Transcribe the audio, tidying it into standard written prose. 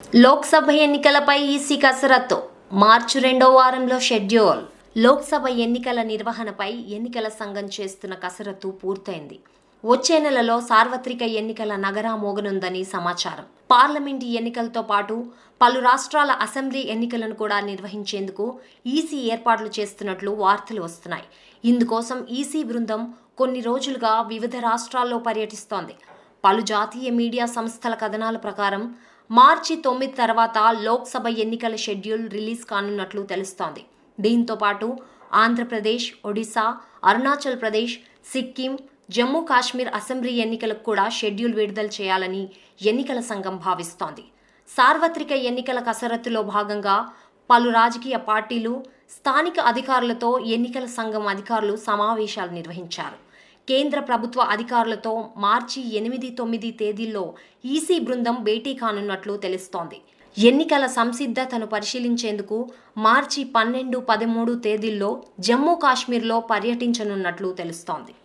లోక్సభ ఎన్నికలపై ఈసీ కసరత్తు మార్చి 2వ వారంలో షెడ్యూల్. లోక్సభ ఎన్నికల నిర్వహణపై ఎన్నికల సంఘం చేస్తున్న కసరత్తు పూర్తయింది. వచ్చే నెలలో సార్వత్రిక ఎన్నికల నగరా మోగనుందని సమాచారం. పార్లమెంటు ఎన్నికలతో పాటు పలు రాష్ట్రాల అసెంబ్లీ ఎన్నికలను కూడా నిర్వహించేందుకు ఈసీ ఏర్పాట్లు చేస్తున్నట్లు వార్తలు వస్తున్నాయి. ఇందుకోసం ఈసీ బృందం కొన్ని రోజులుగా వివిధ రాష్ట్రాల్లో పర్యటిస్తోంది. పలు జాతీయ మీడియా సంస్థల కథనాల ప్రకారం మార్చి 9 తర్వాత లోక్సభ ఎన్నికల షెడ్యూల్ రిలీజ్ కానున్నట్లు తెలుస్తోంది. దీంతో పాటు ఆంధ్రప్రదేశ్, ఒడిశా, అరుణాచల్ ప్రదేశ్, సిక్కిం, జమ్మూ కాశ్మీర్ అసెంబ్లీ ఎన్నికలకు కూడా షెడ్యూల్ విడుదల చేయాలని ఎన్నికల సంఘం భావిస్తోంది. సార్వత్రిక ఎన్నికల కసరత్తులో భాగంగా పలు రాజకీయ పార్టీలు, స్థానిక అధికారులతో ఎన్నికల సంఘం అధికారులు సమావేశాలు నిర్వహించారు. కేంద్ర ప్రభుత్వ అధికారులతో మార్చి 8, 9 తేదీల్లో ఈసీ బృందం భేటీ కానున్నట్లు తెలుస్తోంది. ఎన్నికల సంసిద్ధతను పరిశీలించేందుకు మార్చి 12, 13 తేదీల్లో జమ్మూ కాశ్మీర్లో పర్యటించనున్నట్లు తెలుస్తోంది.